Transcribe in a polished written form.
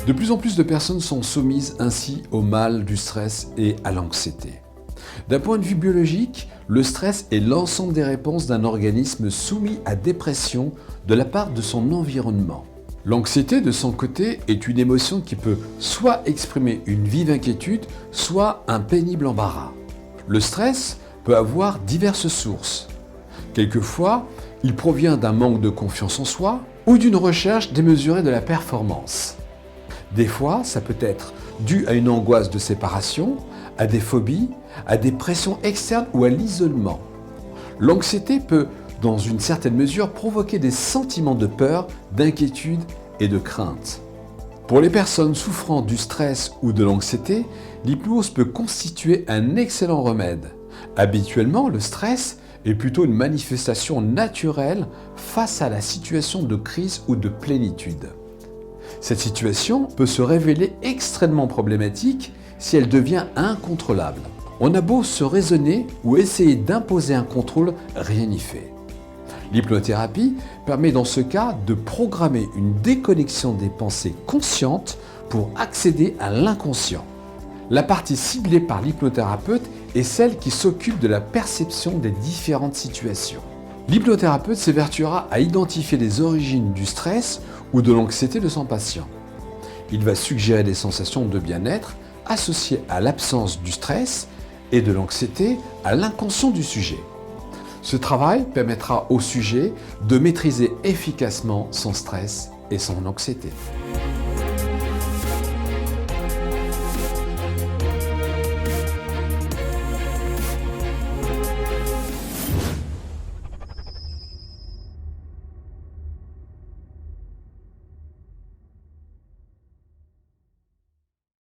De plus en plus de personnes sont soumises ainsi au mal du stress et à l'anxiété. D'un point de vue biologique, le stress est l'ensemble des réponses d'un organisme soumis à dépression de la part de son environnement. L'anxiété, de son côté, est une émotion qui peut soit exprimer une vive inquiétude, soit un pénible embarras. Le stress peut avoir diverses sources. Quelquefois, il provient d'un manque de confiance en soi ou d'une recherche démesurée de la performance. Des fois, ça peut être dû à une angoisse de séparation, à des phobies, à des pressions externes ou à l'isolement. L'anxiété peut, dans une certaine mesure, provoquer des sentiments de peur, d'inquiétude et de crainte. Pour les personnes souffrant du stress ou de l'anxiété, l'hypnose peut constituer un excellent remède. Habituellement, le stress est plutôt une manifestation naturelle face à la situation de crise ou de plénitude. Cette situation peut se révéler extrêmement problématique si elle devient incontrôlable. On a beau se raisonner ou essayer d'imposer un contrôle, rien n'y fait. L'hypnothérapie permet dans ce cas de programmer une déconnexion des pensées conscientes pour accéder à l'inconscient. La partie ciblée par l'hypnothérapeute est celle qui s'occupe de la perception des différentes situations. L'hypnothérapeute s'évertuera à identifier les origines du stress ou de l'anxiété de son patient. Il va suggérer des sensations de bien-être associées à l'absence du stress et de l'anxiété à l'inconscient du sujet. Ce travail permettra au sujet de maîtriser efficacement son stress et son anxiété.